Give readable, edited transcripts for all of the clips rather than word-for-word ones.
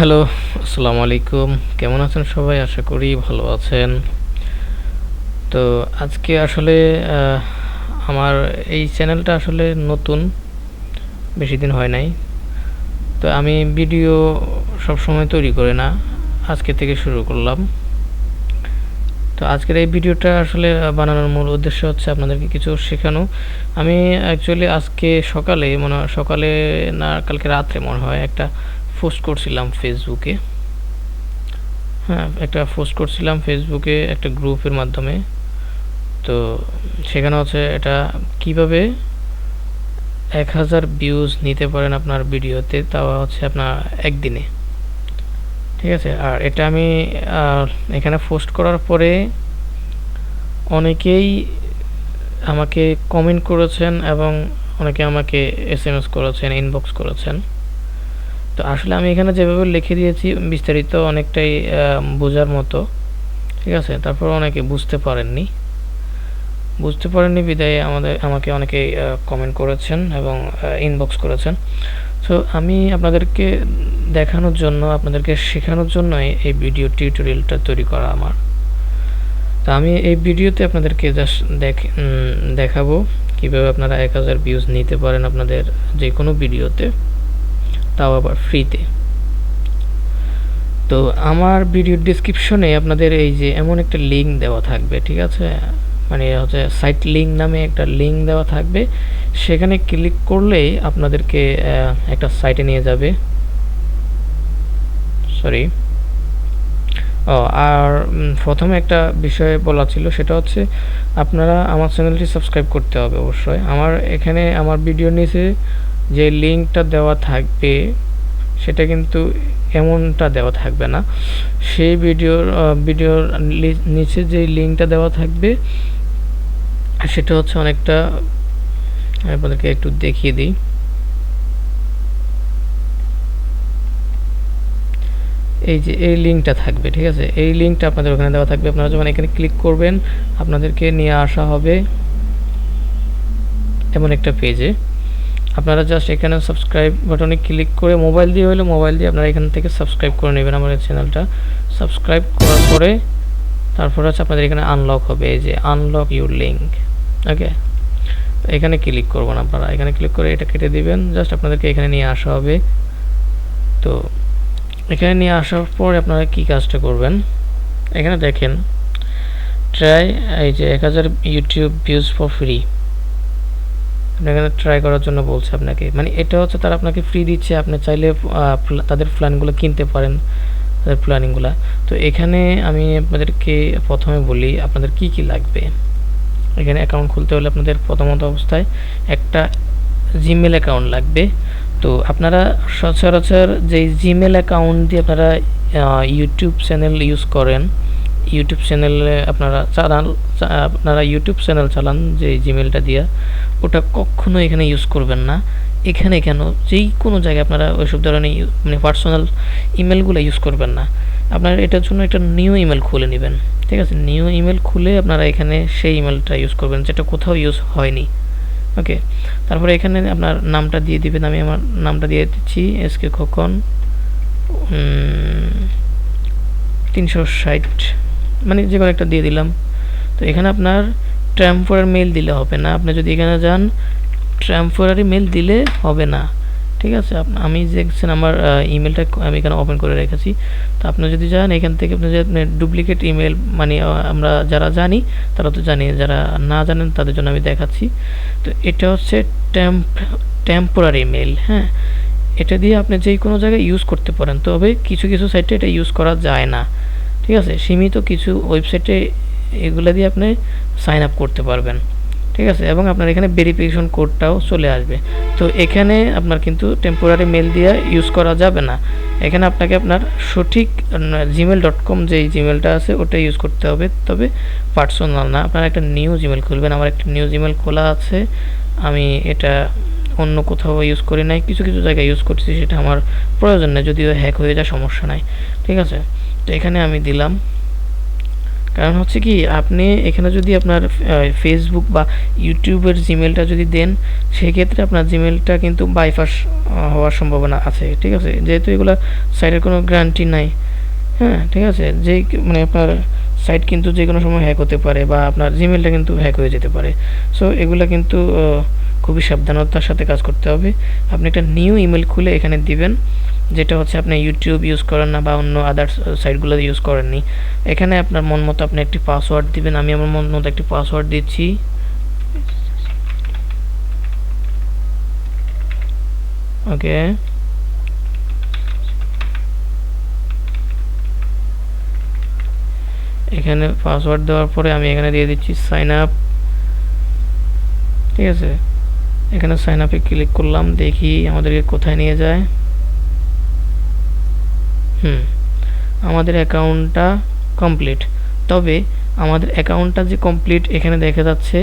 Hello, আসসালামু আলাইকুম। কেমন আছেন সবাই? আশা করি ভালো আছেন। তো আজকে আসলে আমার এই চ্যানেলটা আসলে নতুন, বেশি দিন হয় নাই। তো আমি ভিডিও সবসময় তৈরি করি না, আজকে থেকে শুরু করলাম। তো আজকের এই ভিডিওটা আসলে বানানোর মূল উদ্দেশ্য হচ্ছে আপনাদেরকে কিছু শেখানো। আমি অ্যাকচুয়ালি আজকে সকালে না কালকে রাত্রে মনে হয় একটা পোস্ট করছিলাম ফেসবুকে। হ্যাঁ, একটা পোস্ট করছিলাম ফেসবুকে একটা গ্রুপের মাধ্যমে। তো সেখানে হচ্ছে এটা কিভাবে 1000 ভিউজ নিতে পারেন আপনার ভিডিওতে, তাও হচ্ছে আপনার একদিনে। ঠিক আছে, আর এটা আমি এখানে পোস্ট করার পরে অনেকেই আমাকে কমেন্ট করেছেন এবং অনেকে আমাকে SMS করেছেন, ইনবক্স করেছেন। তো আসলে আমি এখানে যেভাবে লিখে দিয়েছি বিস্তারিত অনেকটাই বোঝার মতো। ঠিক আছে, তারপর অনেকে বুঝতে পারেননি বিদায় আমাকে অনেকে কমেন্ট করেছেন এবং ইনবক্স করেছেন। সো আমি আপনাদেরকে দেখানোর জন্য, আপনাদেরকে শেখানোর জন্যই এই ভিডিও টিউটোরিয়ালটা তৈরি করা আমার। তো আমি এই ভিডিওতে আপনাদেরকে জাস্ট দেখাবো কীভাবে আপনারা 1000 ভিউজ নিতে পারেন আপনাদের যে কোনো ভিডিওতে, তাও আবার ফ্রিতে। তো আমার ভিডিওর ডিসক্রিপশনে আপনাদের এই যে এমন একটা লিঙ্ক দেওয়া থাকবে, ঠিক আছে, মানে হচ্ছে সাইট লিঙ্ক নামে একটা লিঙ্ক দেওয়া থাকবে। সেখানে ক্লিক করলেই আপনাদেরকে একটা সাইটে নিয়ে যাবে। সরি, আর প্রথমে একটা বিষয় বলা ছিল, সেটা হচ্ছে আপনারা আমার চ্যানেলটি সাবস্ক্রাইব করতে হবে অবশ্যই। আমার ভিডিওর নিচে যে লিঙ্কটা দেওয়া থাকবে সেটা কিন্তু এমনটা দেওয়া থাকবে না। সেই ভিডিওর নিচে যে লিঙ্কটা দেওয়া থাকবে সেটা হচ্ছে অনেকটা, আপনাদেরকে একটু দেখিয়ে দিই। এই যে এই লিঙ্কটা থাকবে, ঠিক আছে, এই লিঙ্কটা আপনাদের ওখানে দেওয়া থাকবে। আপনারা যখন এখানে ক্লিক করবেন আপনাদেরকে নিয়ে আসা হবে এমন একটা পেজে। আপনারা জাস্ট এখানে সাবস্ক্রাইব বাটনে ক্লিক করে মোবাইল দিয়ে আপনারা এখান থেকে সাবস্ক্রাইব করে নেবেন আমার চ্যানেলটা। সাবস্ক্রাইব করার পরে তারপর হচ্ছে আপনাদের এখানে আনলক হবে, এই যে আনলক ইউর লিঙ্ক। ওকে, এখানে ক্লিক করবেন। আপনারা এখানে ক্লিক করে এটা কেটে দিবেন। জাস্ট আপনাদেরকে এখানে নিয়ে আসা হবে। তো এখানে নিয়ে আসার পর আপনারা কি কাজটা করবেন, এখানে দেখেন ট্রাই, এই যে 1000 ইউটিউব ভিউজ ফর ফ্রি। এখানে ট্রাই করার জন্য বলছে আপনাকে, মানে এটা হচ্ছে তারা আপনাকে ফ্রি দিচ্ছে। আপনি চাইলে তাদের প্ল্যানগুলো কিনতে পারেন, তাদের প্ল্যানিংগুলো। তো এখানে আমি আপনাদেরকে প্রথমে বলি আপনাদের কি কি লাগবে। এখানে অ্যাকাউন্ট খুলতে হলে আপনাদের প্রথমত অবস্থায় একটা জিমেল অ্যাকাউন্ট লাগবে। তো আপনারা সচরাচর যেই জিমেল অ্যাকাউন্ট দিয়ে আপনারা ইউটিউব চ্যানেল ইউজ করেন, ইউটিউব চ্যানেলে আপনারা ইউটিউব চ্যানেল চালান যে জিমেলটা দিয়ে, ওটা কখনো এখানে ইউজ করবেন না। এখানে কেন, যেই কোনো জায়গায় আপনারা ওইসব ধরনের মানে পার্সোনাল ইমেলগুলো ইউজ করবেন না। আপনারা এটার জন্য একটা নিউ ইমেল খুলে নেবেন। ঠিক আছে, নিউ ইমেল খুলে আপনারা এখানে সেই ইমেলটা ইউজ করবেন যেটা কোথাও ইউজ হয়নি। ওকে, তারপরে এখানে আপনার নামটা দিয়ে দিবেন। আমি আমার নামটা দিয়ে দিচ্ছি এসকে খোকন 360, মানে যে কোনো একটা দিয়ে দিলাম। তো এখানে আপনার টেম্পোরারি মেল দিলে হবে না। আপনি যদি এখানে যান টেম্পোরারি মেল দিলে হবে না। ঠিক আছে, আমি দেখছেন আমার ইমেলটা আমি এখানে ওপেন করে রেখেছি। তো আপনি যদি যান এখান থেকে আপনি যদি ডুপ্লিকেট ইমেল, মানে আমরা যারা জানি তারা তো জানি, যারা না জানেন তাদের জন্য আমি দেখাচ্ছি। তো এটা হচ্ছে টেম্পোরারি মেল। হ্যাঁ, এটা দিয়ে আপনি যে কোনো জায়গায় ইউজ করতে পারেন, তবে কিছু কিছু সাইটে এটা ইউজ করা যায় না। ঠিক আছে, সীমিত কিছু ওয়েবসাইটে এগুলো দিয়ে আপনি সাইন আপ করতে পারবেন। ঠিক আছে, এবং আপনার এখানে ভেরিফিকেশন কোডটাও চলে আসবে। তো এখানে আপনার কিন্তু টেম্পোরারি মেল দিয়ে ইউজ করা যাবে না। এখানে আপনাকে আপনার সঠিক gmail.com যেই জিমেলটা আছে ওটা ইউজ করতে হবে, তবে পার্সোনাল না। আপনারা একটা নিউ জিমেল খুলবেন। আমার একটা নিউ জিমেল খোলা আছে, আমি এটা অন্য কোথাও ইউজ করি নাই, কিছু কিছু জায়গায় ইউজ করছি, সেটা আমার প্রয়োজন নেই, যদিও হ্যাক হয়ে যায় সমস্যা নাই। ঠিক আছে, তো এখানে আমি দিলাম কারণ হচ্ছে কি, আপনি এখানে যদি আপনার ফেসবুক বা ইউটিউবের জিমেলটা যদি দেন, সেক্ষেত্রে আপনার জিমেলটা কিন্তু বাইপাস হওয়ার সম্ভাবনা আছে। ঠিক আছে, যেহেতু এগুলো সাইটের কোনো গ্যারান্টি নাই। হ্যাঁ, ঠিক আছে, যে মানে আপনার সাইট কিন্তু যে কোনো সময় হ্যাক হতে পারে বা আপনার জিমেলটা কিন্তু হ্যাক হয়ে যেতে পারে। সো এগুলো কিন্তু খুবই সাবধানতার সাথে কাজ করতে হবে। আপনি একটা নিউ ইমেল খুলে এখানে দিবেন, যেটা হচ্ছে আপনি ইউটিউব ইউজ করেন না বা অন্য আদার্স সাইটগুলো ইউজ করেননি। এখানে আপনার মন মতো আপনি একটি পাসওয়ার্ড দিবেন। আমি আমার মন মতো একটি পাসওয়ার্ড দিচ্ছি। ওকে, এখানে পাসওয়ার্ড দেওয়ার পরে আমি এখানে দিয়ে দিচ্ছি সাইন আপ। ঠিক আছে, এখানে সাইন আপে ক্লিক করলাম, দেখি আমাদেরকে কোথায় নিয়ে যায়। আমাদের অ্যাকাউন্টটা কমপ্লিট। তবে আমাদের অ্যাকাউন্টটা যে কমপ্লিট, এখানে দেখা যাচ্ছে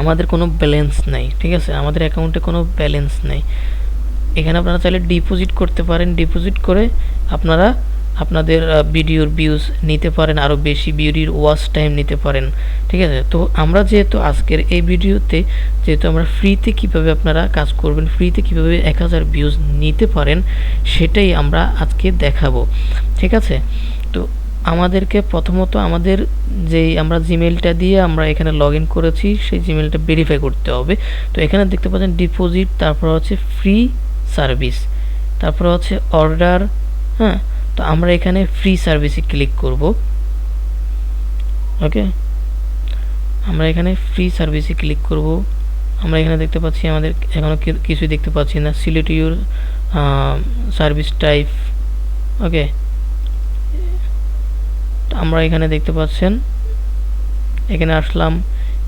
আমাদের কোনো ব্যালেন্স নাই। ঠিক আছে, আমাদের অ্যাকাউন্টে কোনো ব্যালেন্স নেই। এখানে আপনারা চাইলে ডিপোজিট করতে পারেন। ডিপোজিট করে আপনারা আপনাদের ভিডিওর ভিউজ নিতে পারেন, আরও বেশি ভিডিওর ওয়াচ টাইম নিতে পারেন। ঠিক আছে, তো আমরা যেহেতু আজকের এই ভিডিওতে যেহেতু আমরা ফ্রিতে কীভাবে আপনারা কাজ করবেন, ফ্রিতে কীভাবে 1000 ভিউজ নিতে পারেন, সেটাই আমরা আজকে দেখাবো। ঠিক আছে, তো আমাদেরকে প্রথমত আমাদের যেই আমরা জিমেলটা দিয়ে আমরা এখানে লগ ইন করেছি, সেই জিমেলটা ভেরিফাই করতে হবে। তো এখানে দেখতে পাচ্ছেন ডিপোজিট, তারপর হচ্ছে ফ্রি সার্ভিস, তারপর হচ্ছে অর্ডার। হ্যাঁ, তো আমরা এখানে ফ্রি সার্ভিসে ক্লিক করব। ওকে, আমরা এখানে ফ্রি সার্ভিসে ক্লিক করব। আমরা এখানে দেখতে পাচ্ছি আমাদের এখনও কিছুই দেখতে পাচ্ছি না। Select your service type. Okay, আমরা এখানে দেখতে পাচ্ছেন, এখানে আসলাম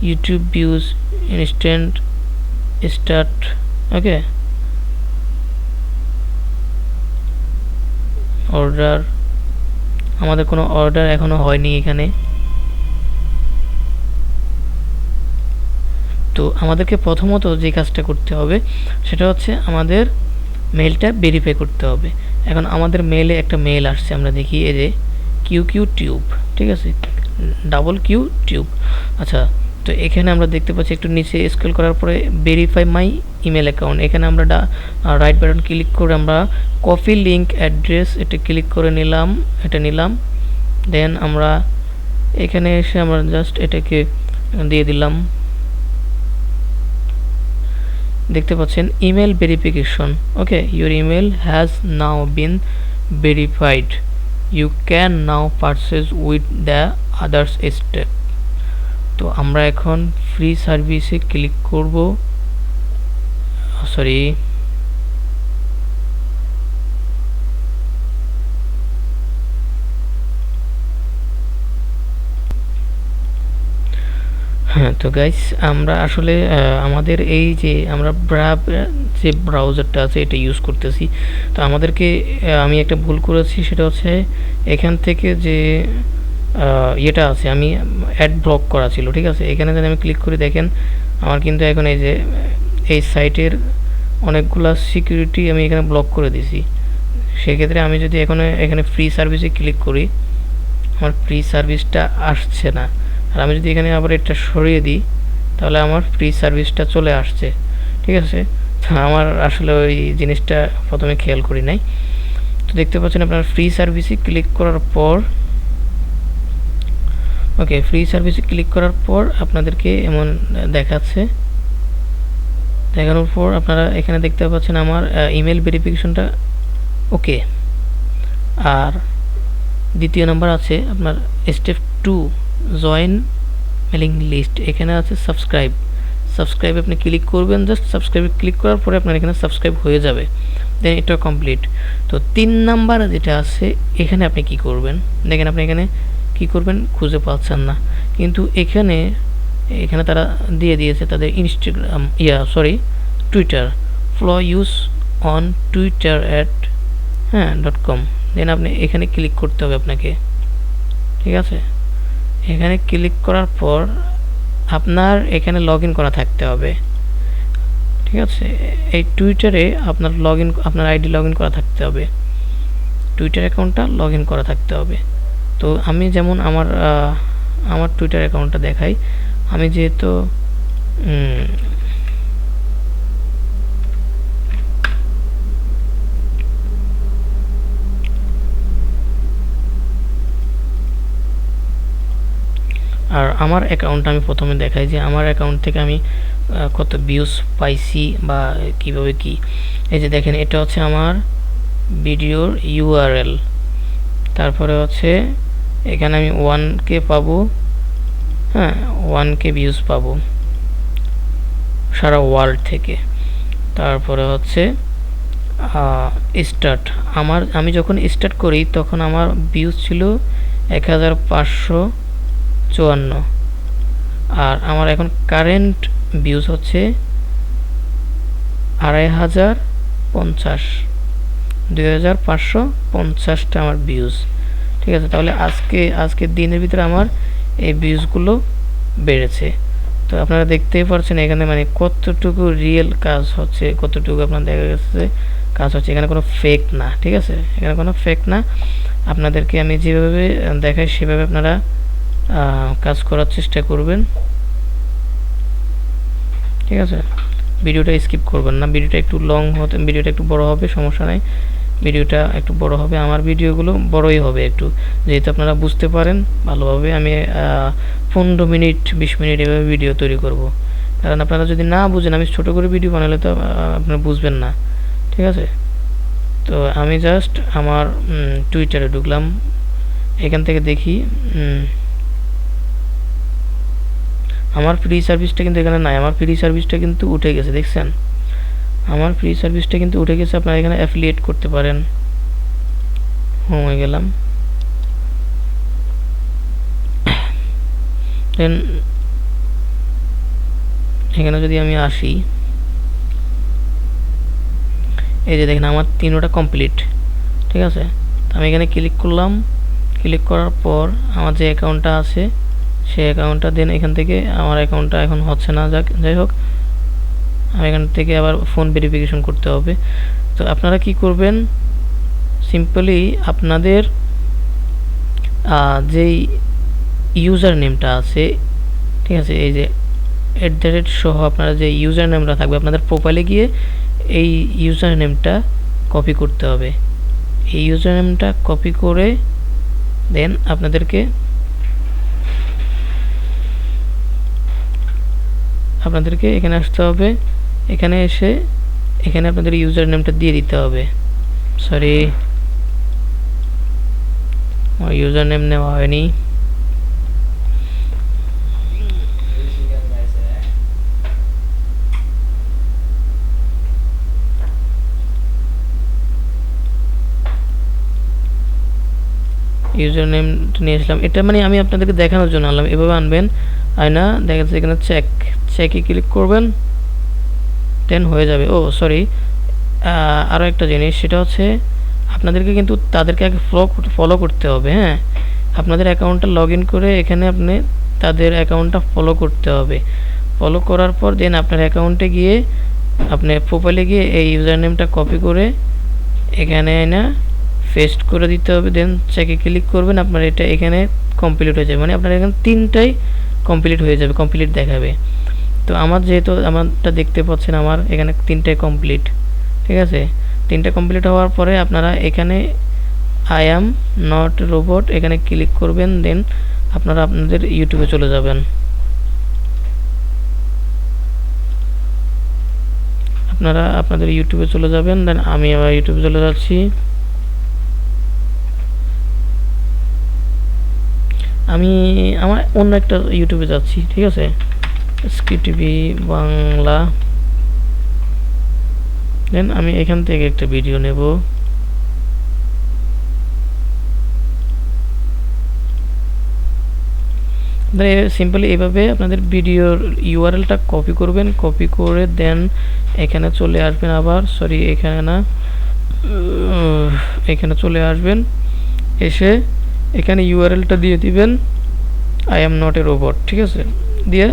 YouTube views instant start. Okay, order, আমাদের কোনো অর্ডার এখনো হয়নি এখানে। তো আমাদেরকে প্রথমত যে কাজটা করতে হবে সেটা হচ্ছে আমাদের মেলটা ভেরিফাই করতে হবে। এখন আমাদের মেলে একটা মেল আসছে, আমরা দেখি এই যে কিউ টিউব। ঠিক আছে, কিউ টিউব। আচ্ছা, তো এখানে আমরা দেখতে পাচ্ছি একটু নিচে স্ক্রল করার পরে ভেরিফাই মাই ইমেল অ্যাকাউন্ট, এখানে আমরা রাইট বাটন ক্লিক করে আমরা কপি লিঙ্ক অ্যাড্রেস এটা ক্লিক করে নিলাম, এটা নিলাম। দেন আমরা এখানে এসে আমরা জাস্ট এটাকে দিয়ে দিলাম। দেখতে পাচ্ছেন email verification. Okay, your email has now been verified, you can now purchase with the others step. তো আমরা এখন ফ্রি সার্ভিসে ক্লিক করব। সরি, হ্যাঁ, তো গাইস আমরা আসলে আমাদের এই যে আমরা যে ব্রাউজারটা আছে এটা ইউজ করতেছি। তো আমাদেরকে আমি একটা ভুল করেছি, সেটা হচ্ছে এখান থেকে যে ইয়েটা আছে, আমি অ্যাড ব্লক করা ছিল। ঠিক আছে, এখানে যদি আমি ক্লিক করে দেখেন, আমার কিন্তু এখন এই যে এই সাইটের অনেকগুলা সিকিউরিটি আমি এখানে ব্লক করে দিছি। সেক্ষেত্রে আমি যদি এখানে ফ্রি সার্ভিসে ক্লিক করি, আমার ফ্রি সার্ভিসটা আসছে না। আর আমি যদি এখানে আবার এটা সরিয়ে দিই, তাহলে আমার ফ্রি সার্ভিসটা চলে আসছে। ঠিক আছে, আমার আসলে ওই জিনিসটা প্রথমে খেয়াল করি নাই। তো দেখতে পাচ্ছেন আপনার ফ্রি সার্ভিসে ক্লিক করার পর, ওকে, ফ্রি সার্ভিসে ক্লিক করার পর আপনাদেরকে এমন দেখাচ্ছে। দেখানোর পর আপনারা এখানে দেখতে পাচ্ছেন আমার ইমেল ভেরিফিকেশনটা ওকে। আর দ্বিতীয় নাম্বার আছে আপনার স্টেপ 2 জয়েন মেলিং লিস্ট, এখানে আছে সাবস্ক্রাইব আপনি ক্লিক করবেন। জাস্ট সাবস্ক্রাইবে ক্লিক করার পরে আপনার এখানে সাবস্ক্রাইব হয়ে যাবে, দেন এটা কমপ্লিট। তো 3 নাম্বার যেটা আছে, এখানে আপনি কি করবেন, দেখেন আপনি এখানে কি করবেন খুঁজে পাচ্ছেন না, কিন্তু এখানে তারা দিয়ে দিয়েছে তাদের Instagram Twitter follow use on Twitter @.com। দেন আপনি এখানে ক্লিক করতে হবে আপনাকে। ঠিক আছে, এখানে ক্লিক করার পর আপনার এখানে লগ ইন করা থাকতে হবে। ঠিক আছে, এই টুইটারে আপনার আইডি লগ ইন করা থাকতে হবে, টুইটার অ্যাকাউন্টটা লগ ইন করা থাকতে হবে। তো তো আমি যেমন আমার টুইটার অ্যাকাউন্টটা দেখাই। আমি যেহেতু আর আমার অ্যাকাউন্টটা আমি প্রথমে দেখাই যে আমার অ্যাকাউন্ট থেকে আমি কত ভিউজ পাইছি বা কিভাবে কি। এই যে দেখেন, এটা হচ্ছে আমার ভিডিওর ইউআরএল। তারপরে হচ্ছে এখানে আমি 1K পাবো, হ্যাঁ 1K ভিউজ পাবো সারা ওয়ার্ল্ড থেকে। তারপরে হচ্ছে স্টার্ট, আমি যখন স্টার্ট করি তখন আমার ভিউজ ছিল 1554, আর আমার এখন কারেন্ট ভিউজ হচ্ছে 2550, 2550টা আমার ভিউজ। ঠিক আছে, তাহলে আজকের দিনের ভিতরে আমার এই ভিউজগুলো বেড়েছে। তো আপনারা দেখতেই পাচ্ছেন এখানে মানে কতটুকু রিয়েল কাজ হচ্ছে, কতটুকু আপনার দেখা গেছে কাজ হচ্ছে। এখানে কোনো ফেক না, ঠিক আছে, এখানে কোনো ফেক না। আপনাদেরকে আমি যেভাবে দেখাই সেভাবে আপনারা কাজ করার চেষ্টা করবেন, ঠিক আছে। ভিডিওটা স্কিপ করবেন না, ভিডিওটা একটু লং হতে, ভিডিওটা একটু বড় হবে, সমস্যা নাই, ভিডিওটা একটু বড় হবে। আমার ভিডিওগুলো বড়ই হবে একটু, যেহেতু আপনারা বুঝতে পারেন ভালোভাবে। আমি 15 মিনিট 20 মিনিট এভাবে ভিডিও তৈরি করব, কারণ আপনারা যদি না বুঝেন, আমি ছোট করে ভিডিও বানালে তো আপনারা বুঝবেন না, ঠিক আছে। তো আমি জাস্ট আমার টুইটারে ঢুকলাম, এখান থেকে দেখি আমার ফ্রি সার্ভিসটা কিন্তু এখানে নাই, আমার ফ্রি সার্ভিসটা কিন্তু উঠে গেছে, দেখছেন আমার ফ্রি সার্ভিসটা কিন্তু উঠে গেছে। আপনারা এখানে অ্যাফিলিয়েট করতে পারেন। হোমে গেলাম, দেন এখানে যদি আমি আসি, এই যে দেখেন আমার 3টা কমপ্লিট, ঠিক আছে। তো আমি এখানে ক্লিক করলাম, ক্লিক করার পর আমার যে অ্যাকাউন্টটা আছে সেই অ্যাকাউন্টটা দেন এখান থেকে, আমার অ্যাকাউন্টটা এখন হচ্ছে না, যাই হোক আমি এখান থেকে আবার ফোন ভেরিফিকেশন করতে হবে। তো আপনারা কি করবেন, সিম্পলি আপনাদের যেই ইউজার নেমটা আছে, ঠিক আছে, এই যে @ সহ আপনারা যে ইউজার নেমটা থাকবে আপনাদের প্রোফাইলে গিয়ে এই ইউজার নেমটা কপি করতে হবে। এই ইউজার নেমটা কপি করে দেন আপনাদেরকে এখানে আসতে হবে। এখানে এসে এখানে আপনাদের ইউজার নেমটা দিয়ে দিতে হবে। সরি, আমার ইউজার নেম নেওয়া হয়নি। ইউজার নেম নিয়ে আসলাম, এটা মানে আমি আপনাদেরকে দেখানোর জন্য আনলাম। এভাবে আনবেন, আয়না দেখা যাচ্ছে এখানে চেকে ক্লিক করবেন, দেন হয়ে যাবে। ও সরি, আরও একটা জিনিস, সেটা হচ্ছে আপনাদেরকে কিন্তু তাদেরকে আগে ফলো করতে হবে। হ্যাঁ, আপনাদের অ্যাকাউন্টটা লগ ইন করে এখানে আপনি তাদের অ্যাকাউন্টটা ফলো করতে হবে। ফলো করার পর দেন আপনার অ্যাকাউন্টে গিয়ে আপনি প্রোফাইলে গিয়ে এই ইউজার নেমটা কপি করে এখানে না পেস্ট করে দিতে হবে। দেন চেকে ক্লিক করবেন, আপনার এটা এখানে কমপ্লিট হয়ে যাবে, মানে আপনার এখানে 3টাই কমপ্লিট হয়ে যাবে, কমপ্লিট দেখাবে। তো আমার যেহেতু আমারটা দেখতে পাচ্ছেন আমার এখানে 3টাই কমপ্লিট, ঠিক আছে। 3টা কমপ্লিট হওয়ার পরে আপনারা এখানে আই অ্যাম নট রোবট এখানে ক্লিক করবেন, দেন আপনারা আপনাদের ইউটিউবে চলে যাবেন। আপনারা আপনাদের ইউটিউবে চলে যাবেন, দেন আমি আবার ইউটিউবে চলে যাচ্ছি। আমি আমার অন্য একটা ইউটিউবে যাচ্ছি, ঠিক আছে, এসকে টিভি বাংলা। দেন আমি এখান থেকে একটা ভিডিও নেব। সিম্পলি এইভাবে আপনাদের ভিডিওর ইউআরএলটা কপি করবেন, কপি করে দেন এখানে চলে আসবেন। আবার সরি, এখানে না, এখানে চলে আসবেন, এসে এখানে ইউআরএলটা দিয়ে দিবেন I am not a robot, ঠিক আছে, দিয়ে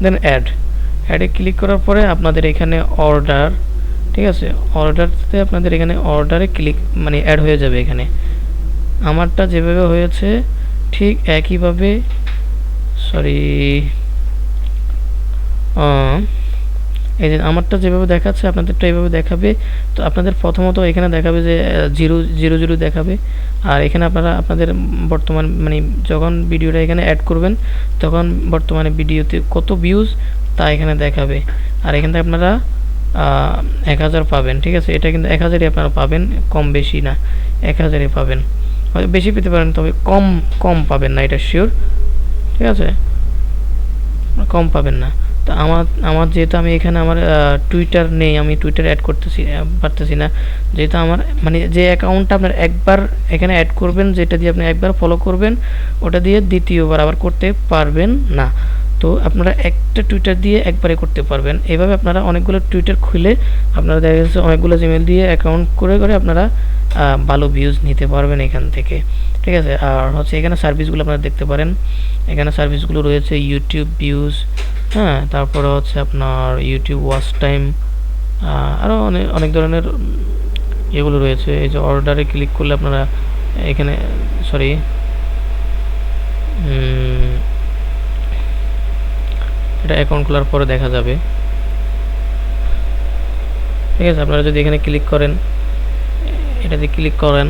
দেন অ্যাডে ক্লিক করার পরে আপনাদের এখানে অর্ডার, ঠিক আছে, অর্ডারতে আপনাদের এখানে অর্ডারে ক্লিক মানে অ্যাড হয়ে যাবে। এখানে আমারটা যেভাবে হয়েছে ঠিক একইভাবে সরি এই যে আমারটা যেভাবে দেখাচ্ছে আপনাদেরটা এইভাবে দেখাবে। তো আপনাদের প্রথমত এখানে দেখাবে যে 0 দেখাবে, আর এখানে আপনারা আপনাদের বর্তমান মানে যখন ভিডিওটা এখানে অ্যাড করবেন তখন বর্তমানে ভিডিওতে কত ভিউজ তা এখানে দেখাবে। আর এখান থেকে আপনারা 1000 পাবেন, ঠিক আছে। এটা কিন্তু 1000ই আপনারা পাবেন, কম বেশি না, 1000ই পাবেন। হয়তো বেশি পেতে পারেন, তবে কম পাবেন না, এটা শিওর, ঠিক আছে, কম পাবেন না। তো আমার যেহেতু আমি এখানে আমার টুইটার নেই, আমি টুইটার অ্যাড করতেছি পারতেছি না, যেহেতু আমার মানে যে অ্যাকাউন্টটা আপনার একবার এখানে অ্যাড করবেন, যেটা দিয়ে আপনি একবার ফলো করবেন, ওটা দিয়ে দ্বিতীয়বার আবার করতে পারবেন না। তো আপনারা একটা টুইটার দিয়ে একবারে করতে পারবেন। এভাবে আপনারা অনেকগুলো টুইটার খুলে আপনারা দেখা যাচ্ছে অনেকগুলো জিমেল দিয়ে অ্যাকাউন্ট করে আপনারা ভালো ভিউজ নিতে পারবেন এখান থেকে, ঠিক আছে। আর হচ্ছে এখানে সার্ভিসগুলো আপনারা দেখতে পারেন, এখানে সার্ভিসগুলো রয়েছে ইউটিউব ভিউজ, হ্যাঁ, তারপরে হচ্ছে আপনার ইউটিউব ওয়াচ টাইম, আরও অনেক ধরনের এগুলো রয়েছে। এই যে অর্ডারে ক্লিক করলে আপনারা এখানে সরি এটা অ্যাকাউন্ট খোলার পরে দেখা যাবে, ঠিক আছে। আপনারা যদি এখানে ক্লিক করেন, এটাতে ক্লিক করেন,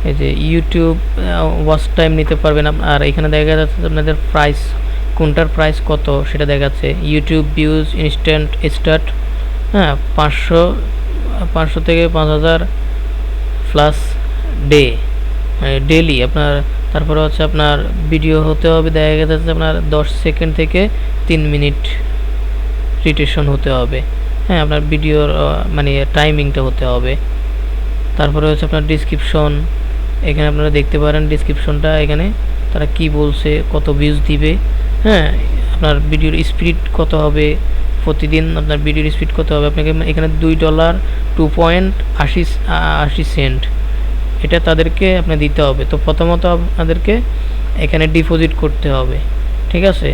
এই যে ইউটিউব ওয়াচ টাইম নিতে পারবেন। আর এখানে দেখা যাচ্ছে আপনাদের প্রাইস, কোনটার প্রাইস কত সেটা দেখাচ্ছে। ইউটিউব ভিউজ ইনস্ট্যান্ট স্টার্ট, হ্যাঁ, 500 থেকে 5000 প্লাস ডে, ডেলি আপনার। তারপরে হচ্ছে আপনার ভিডিও হতে হবে, দেখা যাচ্ছে আপনার 10 সেকেন্ড থেকে 3 মিনিট রিটেশন হতে হবে, হ্যাঁ, আপনার ভিডিওর মানে টাইমিংটা হতে হবে। তারপরে হচ্ছে আপনার ডিসক্রিপশন, এখানে আপনারা দেখতে পারেন ডিসক্রিপশনটা, এখানে তারা কি বলছে, কত ভিউজ দিবে, হ্যাঁ, আপনার ভিডিওর স্পিড কত হবে, প্রতিদিন আপনার ভিডিওর স্পিড কত হবে। আপনাকে এখানে $2 2.80 এটা তাদেরকে আপনি দিতে হবে। তো প্রথমত আপনাদেরকে এখানে ডিপোজিট করতে হবে, ঠিক আছে।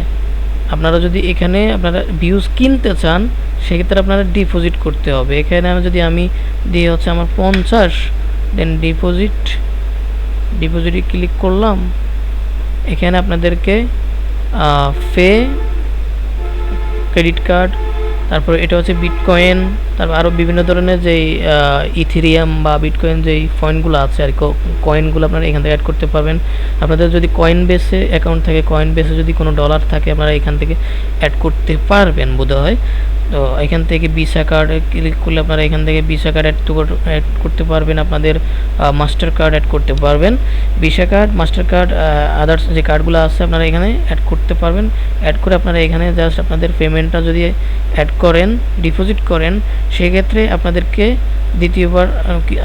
আপনারা যদি এখানে আপনারা ভিউজ কিনতে চান সেক্ষেত্রে আপনারা ডিপোজিট করতে হবে। এখানে যদি আমি দিয়ে হচ্ছে আমার 50, দেন ডিপোজিটে ক্লিক করলাম, এখানে আপনাদেরকে পে, ক্রেডিট কার্ড, তারপর এটা হচ্ছে বিটকয়েন, তারপর আরও বিভিন্ন ধরনের যেই ইথেরিয়াম বা বিটকয়েন যেই কয়েনগুলো আছে আর কয়েনগুলো আপনারা এখান থেকে অ্যাড করতে পারবেন। আপনাদের যদি কয়েন বেসে অ্যাকাউন্ট থাকে, কয়েন বেসে যদি কোনো ডলার থাকে আপনারা এখান থেকে অ্যাড করতে পারবেন বোধ হয়। তো এখান থেকে ভিসা কার্ড ক্লিক করলে আপনারা এখান থেকে ভিসা কার্ড অ্যাড করতে পারবেন, আপনাদের মাস্টার কার্ড অ্যাড করতে পারবেন। Visa card, master card, others যে কার্ডগুলো আছে আপনারা এখানে অ্যাড করতে পারবেন। অ্যাড করে আপনারা এখানে জাস্ট আপনাদের পেমেন্টটা যদি অ্যাড করেন, ডিপোজিট করেন, সেক্ষেত্রে আপনাদেরকে দ্বিতীয়বার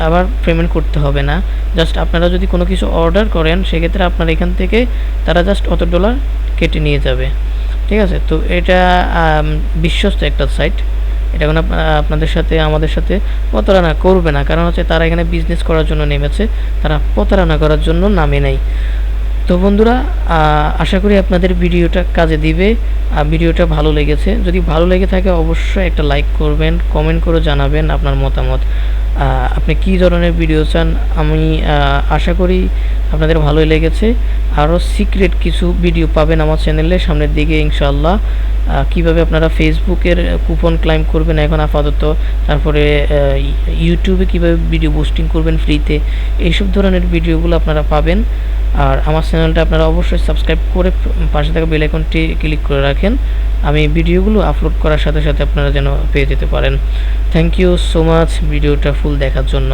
আবার পেমেন্ট করতে হবে না। জাস্ট আপনারা যদি কোনো কিছু অর্ডার করেন সেক্ষেত্রে আপনার এখান থেকে তারা জাস্ট অত ডলার কেটে নিয়ে যাবে, ঠিক আছে। তো এটা বিশ্বস্ত একটা সাইট, এটা কোনো আপনাদের সাথে আমাদের সাথে প্রতারণা করবে না, কারণ হচ্ছে তারা এখানে বিজনেস করার জন্য নেমেছে, তারা প্রতারণা করার জন্য নামে নাই। তো বন্ধুরা, আশা করি আপনাদের ভিডিওটা কাজে দিবে, ভিডিওটা ভালো লেগেছে। যদি ভালো লেগে থাকে অবশ্যই একটা লাইক করবেন, কমেন্ট করে জানাবেন আপনার মতামত, আপনি কী ধরনের ভিডিও চান। আমি আশা করি আপনাদের ভালোই লেগেছে। আরও সিক্রেট কিছু ভিডিও পাবেন আমার চ্যানেলে সামনের দিকে ইনশাআল্লাহ। কিভাবে আপনারা ফেসবুকের কুপন ক্লাইম করবেন এখন আপাতত, তারপরে ইউটিউবে কিভাবে ভিডিও পোস্টিং করবেন ফ্রিতে, এইসব ধরনের ভিডিওগুলো আপনারা পাবেন। আর আমার চ্যানেলটা আপনারা অবশ্যই সাবস্ক্রাইব করে পাশে থাকা বেল আইকনটি ক্লিক করে রাখেন, আমি ভিডিওগুলো আপলোড করার সাথে সাথে আপনারা যেন পেয়ে যেতে পারেন। থ্যাংক ইউ সো মাচ ভিডিওটা ফুল দেখার জন্য।